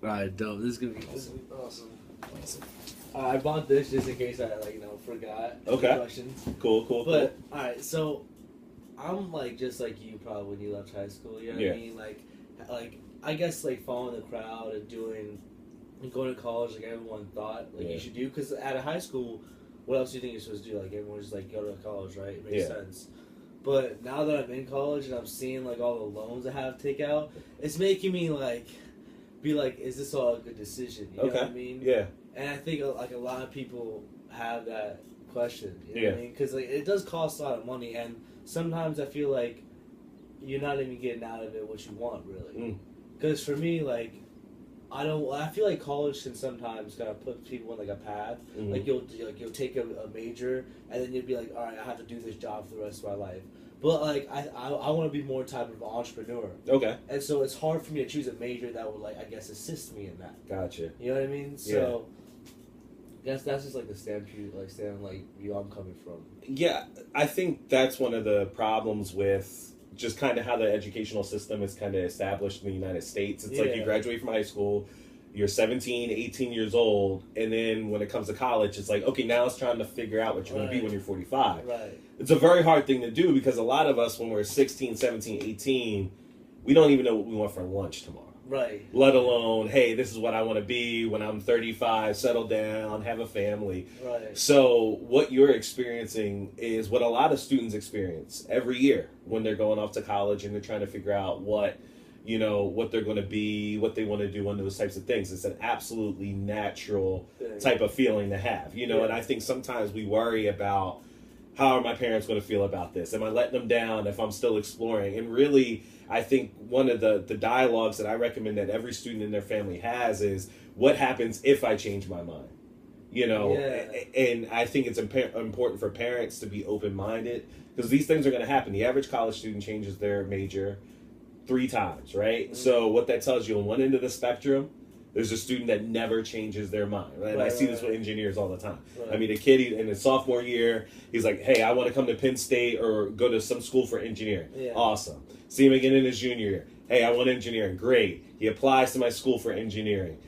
Alright, dope. This is gonna be awesome. I bought this just in case I forgot. Okay. Questions. Cool. But alright, so I'm just like you probably when you left high school. You know what I mean? Like I guess following the crowd and going to college like everyone thought you should do. Because at a high school, what else do you think you're supposed to do? Like everyone just go to college, right? It makes sense. But now that I'm in college and I'm seeing all the loans I have to take out, it's making me be like, is this all a good decision? You know what I mean? Yeah. And I think a lot of people have that question. You know what I mean? Because it does cost a lot of money, and sometimes I feel like you're not even getting out of it what you want, really. Because for me, I feel like college can sometimes kind of put people in a path. You'll take a major, and then you'll be like, all right, I have to do this job for the rest of my life. But I want to be more type of entrepreneur. Okay. And so it's hard for me to choose a major that would I guess assist me in that. Gotcha. You know what I mean? So I guess that's just the standpoint view I'm coming from. Yeah, I think that's one of the problems with just kind of how the educational system is kind of established in the United States. It's like you graduate from high school, you're 17, 18 years old, and then when it comes to college, it's like, okay, now it's trying to figure out what you're going to be when you're 45. Right. It's a very hard thing to do because a lot of us, when we're 16, 17, 18, we don't even know what we want for lunch tomorrow. Right. Let alone, hey, this is what I want to be when I'm 35, settle down, have a family. Right. So what you're experiencing is what a lot of students experience every year when they're going off to college and they're trying to figure out what they're going to be, what they want to do, and those types of things. It's an absolutely natural type of feeling to have, and I think sometimes we worry about, how are my parents going to feel about this? Am I letting them down if I'm still exploring? And really, I think one of the dialogues that I recommend that every student in their family has is, what happens if I change my mind? And I think it's important for parents to be open-minded, because these things are going to happen. The average college student changes their major 3 times, right? So what that tells you, on one end of the spectrum, there's a student that never changes their mind. Right? And I see this with engineers all the time. Right. I mean, a kid in his sophomore year, he's like, hey, I want to come to Penn State or go to some school for engineering. Yeah. Awesome. See him again in his junior year. Hey, I want engineering. Great. He applies to my school for engineering.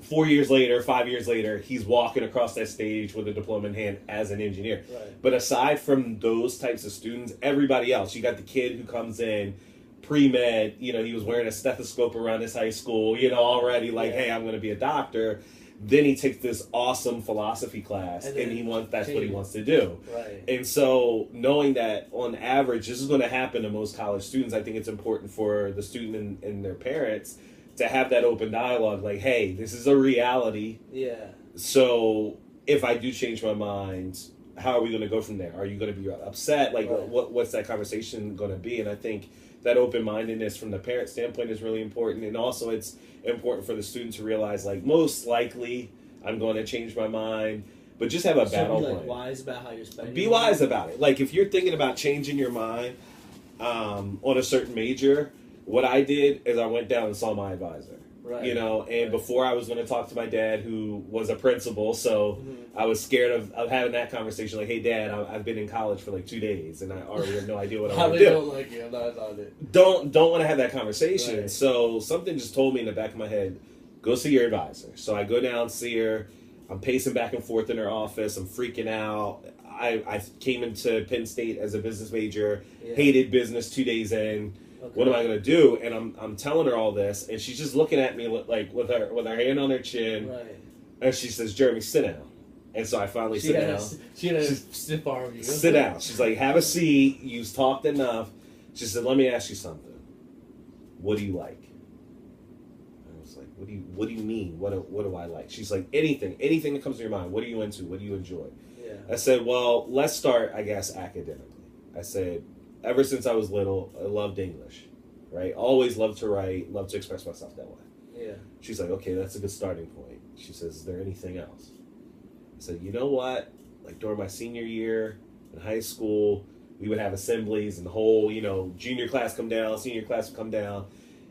4 years later, 5 years later, he's walking across that stage with a diploma in hand as an engineer. Right. But aside from those types of students, everybody else, you got the kid who comes in, pre-med, he was wearing a stethoscope around his high school, already hey, I'm going to be a doctor. Then he takes this awesome philosophy class, and that's what he wants to do. Right. And so knowing that on average, this is going to happen to most college students, I think it's important for the student and their parents to have that open dialogue, hey, this is a reality. Yeah. So if I do change my mind, how are we going to go from there? Are you going to be upset? What's that conversation going to be? And I think that open-mindedness from the parent standpoint is really important. And also it's important for the student to realize, most likely I'm going to change my mind, but just have a battle plan. Be wise about how you're spending. Be wise about it. If you're thinking about changing your mind on a certain major, what I did is I went down and saw my advisor. Right. And before I was going to talk to my dad, who was a principal, so I was scared of having that conversation. Hey, Dad, I've been in college for 2 days, and I already have no idea what I want to do. Don't like you. I'm not on it. Don't want to have that conversation. Right. So something just told me in the back of my head, go see your advisor. So I go down, see her. I'm pacing back and forth in her office. I'm freaking out. I came into Penn State as a business major, hated business 2 days in. Okay. What am I going to do? And I'm telling her all this, and she's just looking at me with her hand on her chin, right. And she says, "Jeremy, sit down." And so I finally sit down. She had a stiff arm. Sit down. She's like, "Have a seat. You've talked enough." She said, "Let me ask you something. What do you like?" I was like, "What do you mean? What do I like?" She's like, anything that comes to your mind. What are you into? What do you enjoy?" Yeah. I said, "Well, let's start, I guess, academically." I said, ever since I was little, I loved English, right? Always loved to write, loved to express myself that way. Yeah. She's like, okay, that's a good starting point. She says, is there anything else? I said, you know what? During my senior year in high school, we would have assemblies and the whole, junior class come down, senior class would come down.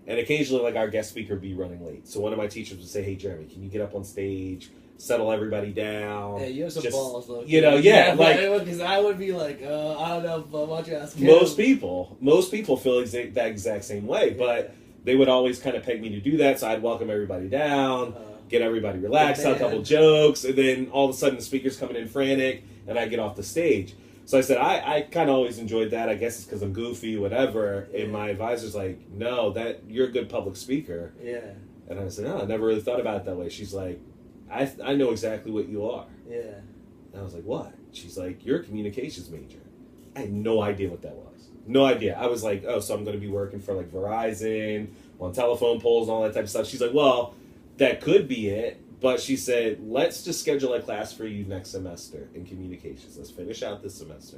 And occasionally, our guest speaker would be running late. So one of my teachers would say, hey, Jeremy, can you get up on stage? Settle everybody down. Yeah, you have some balls, though. Because I would be I don't know, but why don't you ask him? Most people feel that exact same way, but they would always kind of peg me to do that. So I'd welcome everybody down, get everybody relaxed, tell a couple jokes, and then all of a sudden the speaker's coming in frantic, and I get off the stage. So I said, I kind of always enjoyed that. I guess it's because I'm goofy, whatever. And my advisor's like, no, that you're a good public speaker. Yeah. And I said, no, I never really thought about it that way. She's like, I know exactly what you are. Yeah. And I was like, what? She's like, you're a communications major. I had no idea what that was. No idea. I was like, oh, so I'm going to be working for like Verizon, on telephone poles, and all that type of stuff. She's like, well, that could be it. But she said, let's just schedule a class for you next semester in communications. Let's finish out this semester.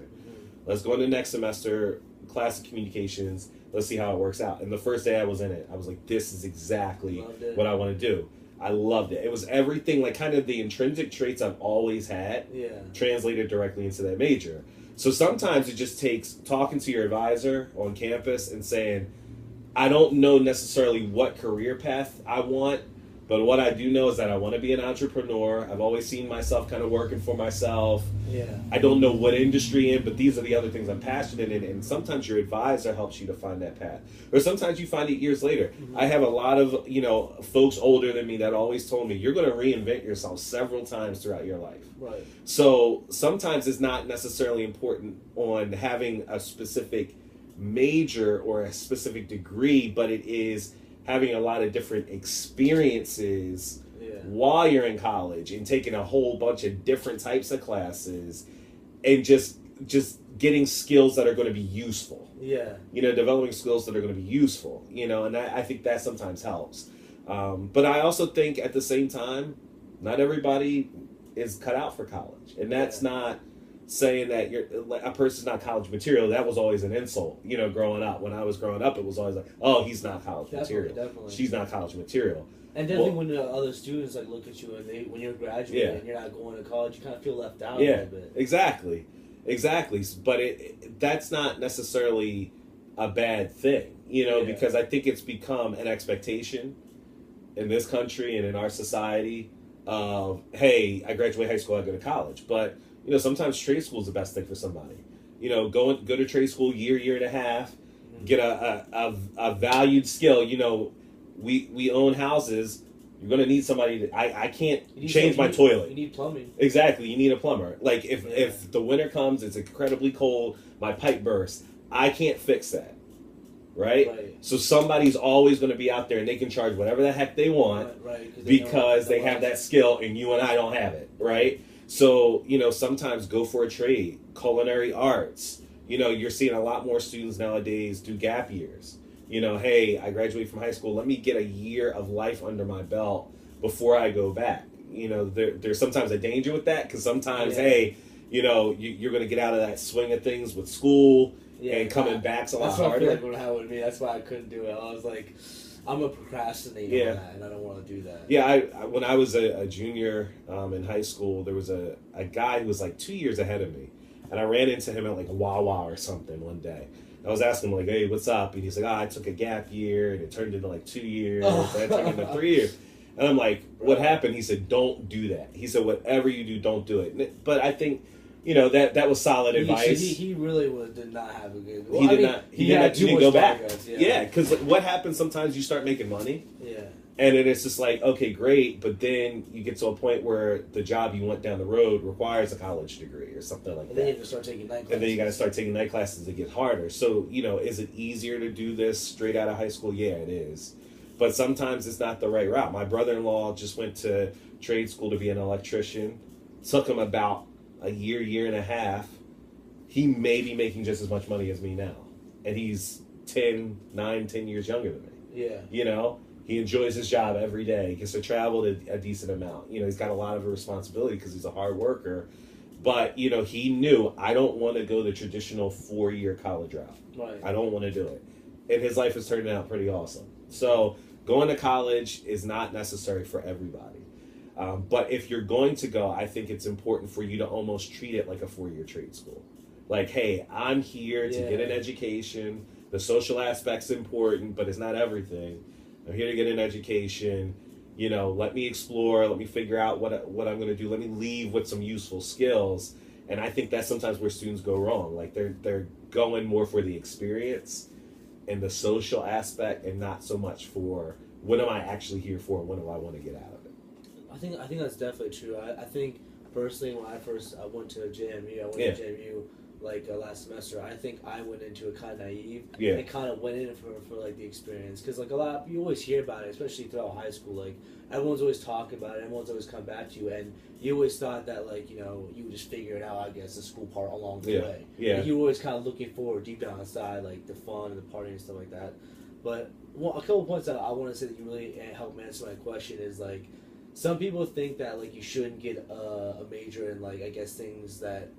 Let's go into next semester, class of communications. Let's see how it works out. And the first day I was in it, I was like, this is exactly what I want to do. I loved it. It was everything, like kind of the intrinsic traits I've always had, translated directly into that major. So sometimes it just takes talking to your advisor on campus and saying, I don't know necessarily what career path I want, but what I do know is that I want to be an entrepreneur. I've always seen myself kind of working for myself. Yeah. I don't know what industry in, but these are the other things I'm passionate in. And sometimes your advisor helps you to find that path. Or sometimes you find it years later. Mm-hmm. I have a lot of, folks older than me that always told me, you're going to reinvent yourself several times throughout your life. Right. So sometimes it's not necessarily important on having a specific major or a specific degree, but it is having a lot of different experiences while you're in college and taking a whole bunch of different types of classes and just getting skills that are going to be useful. Yeah. Developing skills that are going to be useful, and I think that sometimes helps. But I also think at the same time, not everybody is cut out for college. And that's not saying that a person's not college material. That was always an insult, growing up. When I was growing up, it was always like, oh, he's not college material. Definitely. She's not college material. And definitely when the other students look at you and when you're graduating and you're not going to college, you kind of feel left out a little bit. Exactly. But that's not necessarily a bad thing, because I think it's become an expectation in this country and in our society of, hey, I graduate high school, I go to college. But sometimes trade school is the best thing for somebody. Go to trade school year and a half, get a valued skill. We own houses. You're going to need somebody I can't change my toilet. You need plumbing. Exactly. You need a plumber. Like if the winter comes, it's incredibly cold, my pipe bursts, I can't fix that. Right? So somebody's always going to be out there and they can charge whatever the heck they want because they have that skill and you and I don't have it. Right? So, sometimes go for a trade, culinary arts. You're seeing a lot more students nowadays do gap years. Hey, I graduate from high school. Let me get a year of life under my belt before I go back. There's sometimes a danger with that because sometimes, hey, you're going to get out of that swing of things with school and coming back's a lot harder. That's what I feel like what happened with me. That's why I couldn't do it. I was like, I'm a procrastinator on that, and I don't want to do that. Yeah, I when I was a junior in high school, there was a guy who was like 2 years ahead of me. And I ran into him at like a Wawa or something one day. I was asking him like, hey, what's up? And he's like, I took a gap year, and it turned into like 2 years, and it turned into 3 years. And I'm like, what happened? He said, don't do that. He said, whatever you do, don't do it. But I think, that was solid advice. He really did not have a good... Well, he didn't go back. Yeah, because what happens sometimes you start making money. Yeah. And then it's just like, okay, great, but then you get to a point where the job you want down the road requires a college degree or something like that. And then you have to start taking night classes. And then you got to start taking night classes to get harder. So, is it easier to do this straight out of high school? Yeah, it is. But sometimes it's not the right route. My brother-in-law just went to trade school to be an electrician. Took him about a year and a half. He may be making just as much money as me now. And he's 10 years younger than me. Yeah. He enjoys his job every day. He gets to travel a decent amount. He's got a lot of responsibility because he's a hard worker. But, he knew, I don't want to go the traditional 4-year college route. Right. I don't want to do it. And his life is turning out pretty awesome. So going to college is not necessary for everybody. But if you're going to go, I think it's important for you to almost treat it like a 4-year trade school. Like, hey, I'm here to get an education. The social aspect's important, but it's not everything. I'm here to get an education. Let me explore. Let me figure out what I'm going to do. Let me leave with some useful skills. And I think that's sometimes where students go wrong. Like they're going more for the experience and the social aspect, and not so much for what am I actually here for, and what do I want to get out of it. I think that's definitely true. I think personally, when I went to JMU, I went to JMU like last semester. I think I went into it kind of naive. Yeah. And kind of went in for like the experience, because like a lot you always hear about it, especially throughout high school. Like everyone's always talking about it, everyone's always come back to you, and you always thought that like you would just figure it out. I guess the school part along the way. Yeah. Like, you were always kind of looking forward deep down inside, like the fun and the party and stuff like that. But a couple of points that I want to say that you really helped me answer my question is like, some people think that like you shouldn't get a major in like I guess things that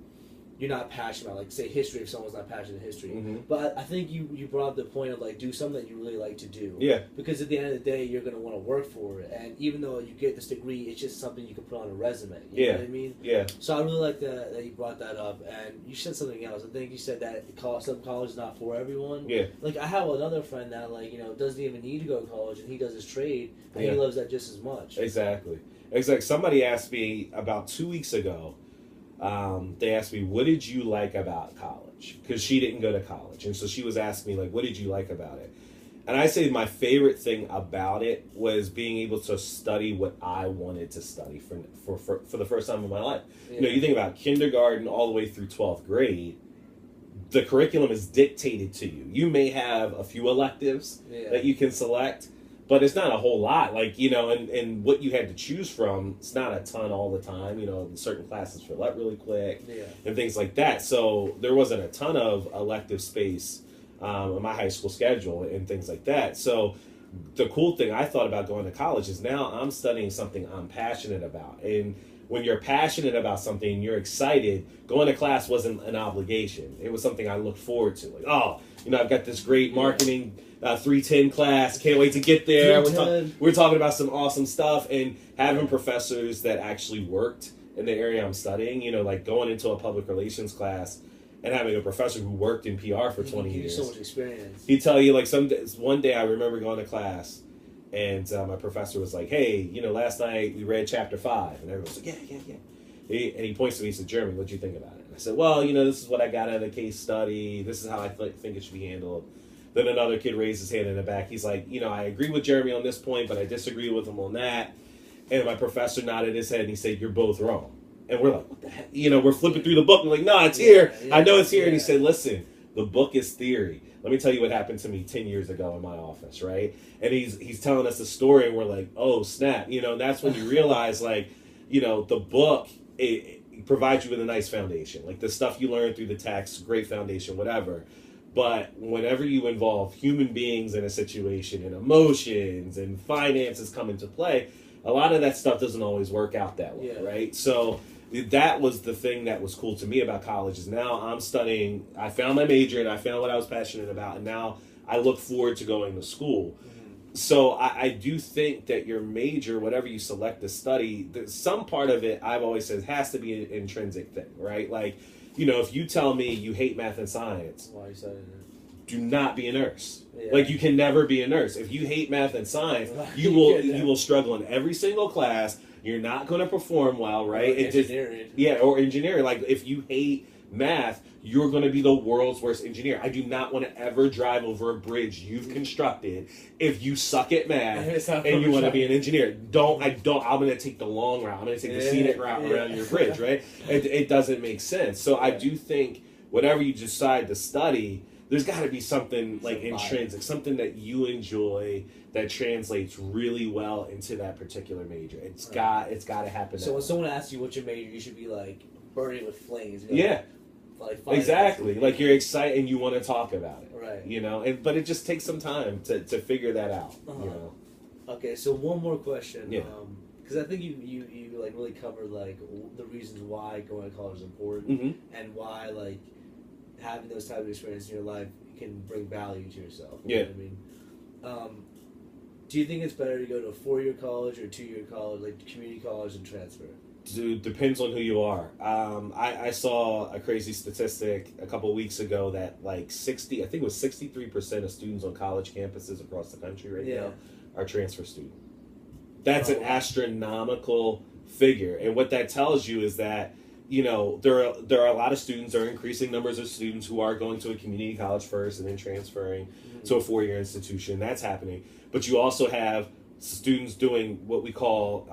you're not passionate about, like say history if someone's not passionate in history. Mm-hmm. But I think you brought up the point of like do something that you really like to do. Yeah. Because at the end of the day you're gonna want to work for it, and even though you get this degree, it's just something you can put on a resume. You know what I mean? Yeah. So I really like that you brought that up, and you said something else. I think you said that some college is not for everyone. Yeah. Like I have another friend that like doesn't even need to go to college, and he does his trade, and he loves that just as much. Exactly. Somebody asked me about 2 weeks ago. They asked me, what did you like about college? Because she didn't go to college. And so she was asking me, like, what did you like about it? And I say my favorite thing about it was being able to study what I wanted to study for the first time in my life. Yeah. You think about kindergarten all the way through 12th grade, the curriculum is dictated to you. You may have a few electives that you can select, but it's not a whole lot, like, and what you had to choose from, it's not a ton all the time, certain classes fill up really quick and things like that. So there wasn't a ton of elective space in my high school schedule and things like that. So the cool thing I thought about going to college is now I'm studying something I'm passionate about. And when you're passionate about something and you're excited, going to class wasn't an obligation. It was something I looked forward to. Like, I've got this great marketing 310 class. Can't wait to get there. We're talking about some awesome stuff, and having professors that actually worked in the area I'm studying, like going into a public relations class and having a professor who worked in PR for 20 years. So much experience. He'd tell you, like, one day I remember going to class, and my professor was like, hey, last night we read chapter 5. And everyone's like, yeah. And he points to me and said, Jeremy, what'd you think about it? And I said, well, this is what I got out of the case study. This is how I think it should be handled. Then another kid raised his hand in the back. He's like, I agree with Jeremy on this point, but I disagree with him on that. And my professor nodded his head and he said, you're both wrong. And we're like, what the heck? We're flipping through the book. And we're like, no, it's here. I know it's here. And he said, listen, the book is theory. Let me tell you what happened to me 10 years ago in my office, right? And he's telling us a story, and we're like, oh, snap. And that's when you realize, like, the book, it provides you with a nice foundation. Like, the stuff you learn through the text, great foundation, whatever. But whenever you involve human beings in a situation, and emotions and finances come into play, a lot of that stuff doesn't always work out that way, right? So that was the thing that was cool to me about college, is now I'm studying, I found my major and I found what I was passionate about, and now I look forward to going to school. Mm-hmm. So I do think that your major, whatever you select to study, some part of it, I've always said, has to be an intrinsic thing, right? Like, if you tell me you hate math and science, do not be a nurse. Yeah. Like, you can never be a nurse. If you hate math and science, you will struggle in every single class. You're not going to perform well, right? Or engineering. Or engineering. Like, if you hate math, you're going to be the world's worst engineer. I do not want to ever drive over a bridge you've constructed if you suck at math and you want to be an engineer. I'm going to take the long route. I'm going to take the scenic route around your bridge, right? It doesn't make sense. So I do think whatever you decide to study, there's got to be something like intrinsic, something that you enjoy that translates really well into that particular major. It's got to happen. So when someone asks you what's your major, you should be like burning with flames. Exactly. Like, you're excited and you want to talk about it, right? But it just takes some time to figure that out. Okay, so one more question. Because I think you like really covered like the reasons why going to college is important, and why like having those type of experiences in your life can bring value to yourself. You know what I mean? Do you think it's better to go to a 4-year college or 2-year college, like community college, and transfer? Dude, depends on who you are. I saw a crazy statistic a couple of weeks ago that like 63% of students on college campuses across the country right now are transfer students. That's an astronomical figure. And what that tells you is that there are a lot of students, there are increasing numbers of students who are going to a community college first and then transferring to a four-year institution. That's happening. But you also have students doing what we call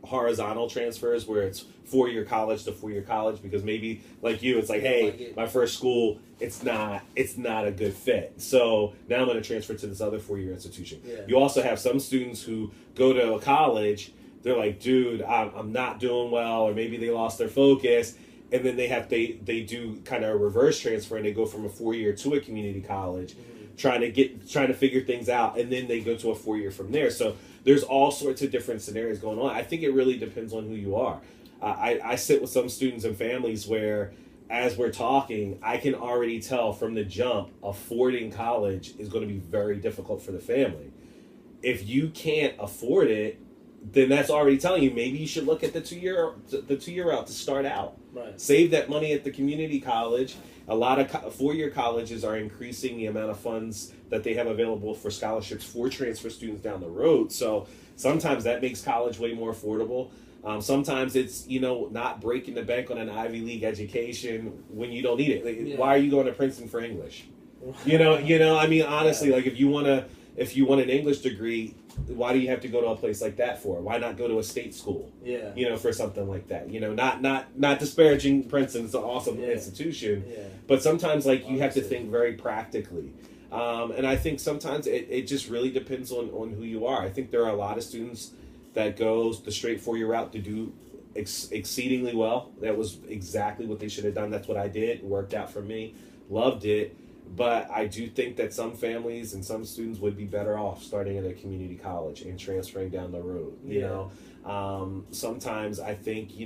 horizontal transfers, where it's four-year college to four-year college, because maybe like you, it's like, hey, my first school, it's not a good fit, so now I'm going to transfer to this other four-year institution. You also have some students who go to a college, they're like, dude, I'm not doing well, or maybe they lost their focus, and then they do kind of a reverse transfer, and they go from a four-year to a community college, trying to figure things out, and then they go to a four-year from there. So there's all sorts of different scenarios going on. I think it really depends on who you are. I sit with some students and families where, as we're talking, I can already tell from the jump, affording college is going to be very difficult for the family. If you can't afford it, then that's already telling you maybe you should look at the two-year route to start out. Right. Save that money at the community college. A lot of four-year colleges are increasing the amount of funds that they have available for scholarships for transfer students down the road. So sometimes that makes college way more affordable. Sometimes it's, not breaking the bank on an Ivy League education when you don't need it. Like, why are you going to Princeton for English? I mean, honestly, like if you want an English degree, why do you have to go to a place like that for? Why not go to a state school? For something like that. Not disparaging Princeton. It's an awesome institution. But sometimes you have to think very practically. And I think sometimes it just really depends on who you are. I think there are a lot of students that goes the straight four-year route to do exceedingly well. That was exactly what they should have done. That's what I did. It worked out for me. Loved it. But I do think that some families and some students would be better off starting at a community college and transferring down the road. Sometimes I think,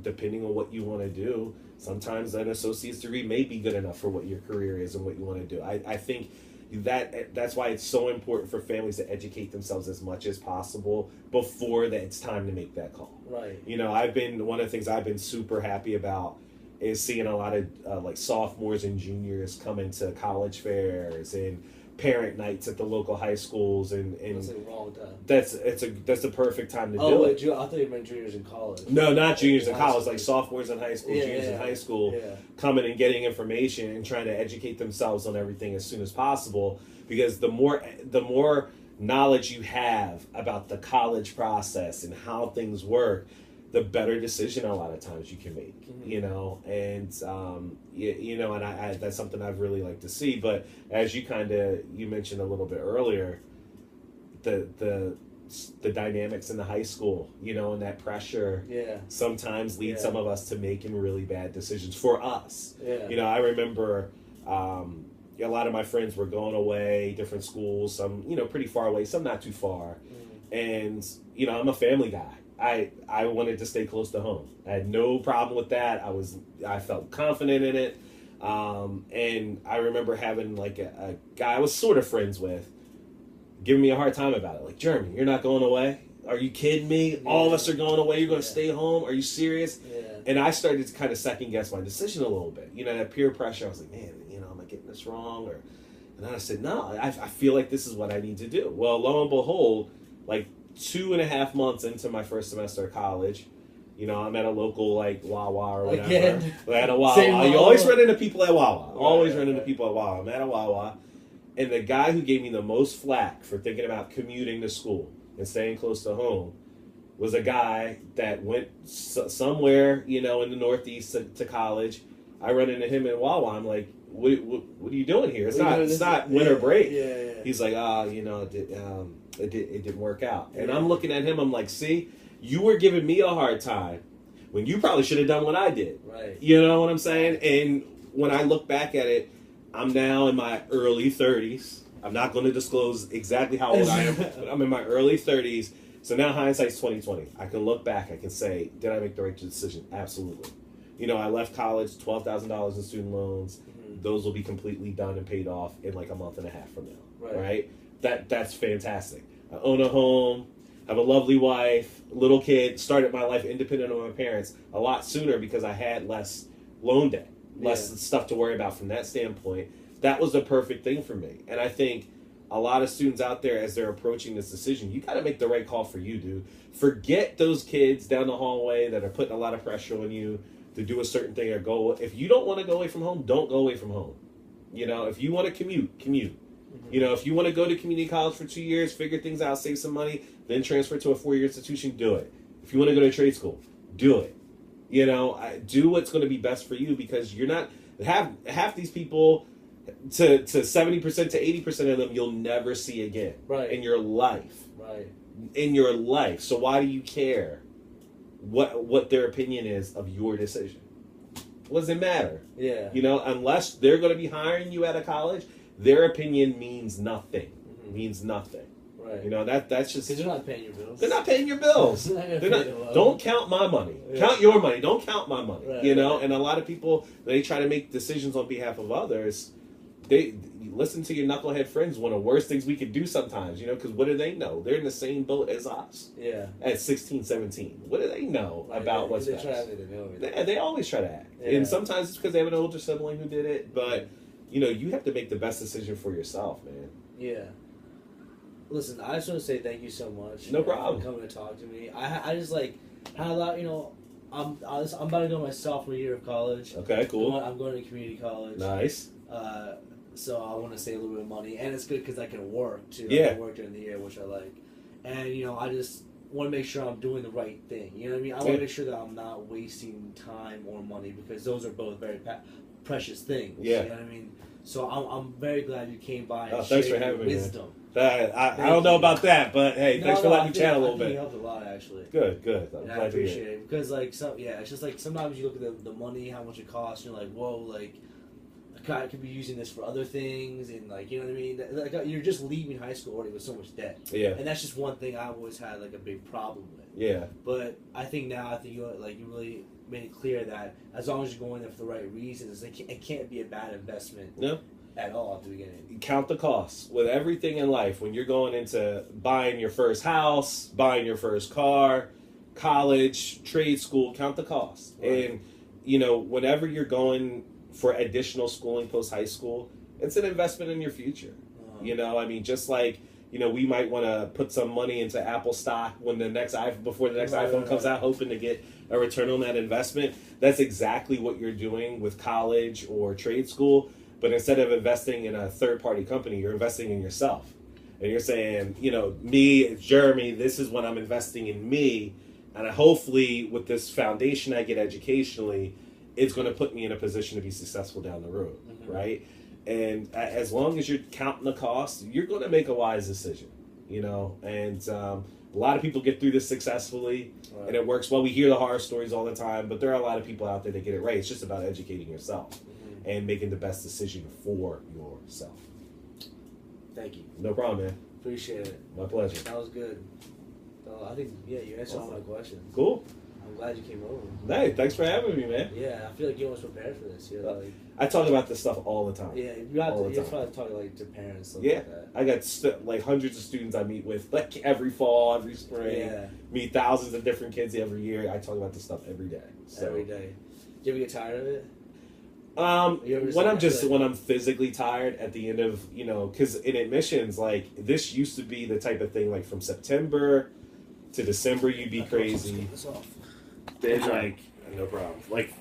depending on what you want to do, sometimes an associate's degree may be good enough for what your career is and what you want to do. I think that's why it's so important for families to educate themselves as much as possible before it's time to make that call. Right. One of the things I've been super happy about is seeing a lot of sophomores and juniors come into college fairs and parent nights at the local high schools, and what's wrong with that? That's the perfect time to do it. I thought you meant juniors in college. No, not juniors in college, like sophomores in high school, juniors in high school, coming and getting information and trying to educate themselves on everything as soon as possible, because the more knowledge you have about the college process and how things work, the better decision a lot of times you can make, and that's something I've really liked to see. But as you mentioned a little bit earlier, the dynamics in the high school, and that pressure sometimes leads some of us to making really bad decisions for us. I remember a lot of my friends were going away, different schools, some, pretty far away, some not too far. And, I'm a family guy. I wanted to stay close to home. I had no problem with that. I felt confident in it. And I remember having a guy I was sort of friends with giving me a hard time about it. Like, Jeremy, you're not going away? Are you kidding me? All of us are going away. You're going to stay home? Are you serious? And I started to kind of second guess my decision a little bit. That peer pressure. I was like, man, am I getting this wrong? And then I said, no, I feel like this is what I need to do. Well, lo and behold, 2.5 months into my first semester of college, I'm at a local Wawa or whatever. Again. At a Wawa. You always run into people at Wawa. Run into people at Wawa. I'm at a Wawa. And the guy who gave me the most flack for thinking about commuting to school and staying close to home was a guy that went somewhere, in the Northeast to college. I run into him at Wawa. I'm like, what are you doing here? It's not winter break. He's like, it didn't work out. And I'm looking at him, I'm like, see, you were giving me a hard time when you probably should have done what I did. Right. You know what I'm saying? And when I look back at it, I'm now in my early 30s. I'm not going to disclose exactly how old I am, but I'm in my early 30s. So now hindsight's 20/20. I can look back, I can say, did I make the right decision? Absolutely. I left college, $12,000 in student loans. Mm-hmm. Those will be completely done and paid off in a month and a half from now. Right? That's fantastic. I own a home, have a lovely wife, little kid, started my life independent of my parents a lot sooner because I had less loan debt, less stuff to worry about from that standpoint. That was the perfect thing for me. And I think a lot of students out there, as they're approaching this decision, you got to make the right call for you, dude. Forget those kids down the hallway that are putting a lot of pressure on you to do a certain thing or go. If you don't want to go away from home, don't go away from home. You know, if you want to commute. Mm-hmm. You know, if you want to go to community college for 2 years, figure things out, save some money, then transfer to a 4-year institution, do it. If you want to go to trade school, do it. You know, do what's going to be best for you, because you're not half these people to 70% to 80% of them you'll never see again in your life. Right. In your life. So why do you care what their opinion is of your decision? What does it matter? Yeah. You know, unless they're going to be hiring you out of college, their opinion means nothing. Mm-hmm. Means nothing. Right. You know, that's just... Because they're not paying your bills. They're not paying your bills. Don't count my money. Yeah. Count your money. Don't count my money. Right, you know, and a lot of people, they try to make decisions on behalf of others. They listen to your knucklehead friends. One of the worst things we could do sometimes, you know, because what do they know? They're in the same boat as us. Yeah. At 16, 17. What do they know about what's best? They always try to act. Yeah. And sometimes it's because they have an older sibling who did it. But, you know, you have to make the best decision for yourself, man. Yeah. Listen, I just want to say thank you so much. No problem. For coming to talk to me. I just like had a lot, you know. I'm about to go my sophomore year of college. Okay, cool. I'm going to community college. Nice. So I want to save a little bit of money, and it's good because I can work too. Yeah. I can work during the year, which I like. And you know, I just want to make sure I'm doing the right thing. You know what I mean? I want to make sure that I'm not wasting time or money, because those are both very precious things. Yeah. You know what I mean? So I'm very glad you came by and thanks shared for having your wisdom. Me, I don't know about that, but hey, thanks for letting me chat a little bit. You helped a lot, actually. Good. I appreciate it, because like it's just like sometimes you look at the money, how much it costs, and you're like, whoa, like I could be using this for other things, and like, you know what I mean? Like, you're just leaving high school already with so much debt. Yeah. And that's just one thing I've always had like a big problem with. Yeah. But I think now you really made it clear that as long as you're going there for the right reasons, it can't be a bad investment. No. At all at the beginning. Count the costs. With everything in life, when you're going into buying your first house, buying your first car, college, trade school, count the costs. Right. And, you know, whenever you're going for additional schooling post high school, it's an investment in your future. You know, I mean, just like, you know, we might want to put some money into Apple stock when before the next iPhone comes out, hoping to get a return on that investment. That's exactly what you're doing with college or trade school. But instead of investing in a third-party company, you're investing in yourself. And you're saying, you know, me, Jeremy, this is when I'm investing in me. And hopefully with this foundation I get educationally, it's going to put me in a position to be successful down the road, right? And as long as you're counting the costs, you're going to make a wise decision, you know? And a lot of people get through this successfully, and it works well. We hear the horror stories all the time, but there are a lot of people out there that get it right. It's just about educating yourself and making the best decision for yourself. Thank you. No problem, man. Appreciate it. My pleasure. That was good. I think, you answered all my questions. Cool. I'm glad you came over. Hey, thanks for having me, man. Yeah, I feel like you almost prepared for this. You know, like, I talk about this stuff all the time. Yeah, you have to talk like to parents. Yeah, like that. I got like hundreds of students I meet with, like every fall, every spring. Yeah. Meet thousands of different kids every year. I talk about this stuff every day. So. Every day. Do you ever get tired of it? When I'm physically tired at the end of, you know, because in admissions, like, this used to be the type of thing, like, from September to December, you'd be crazy. Then, like, no problem. Like,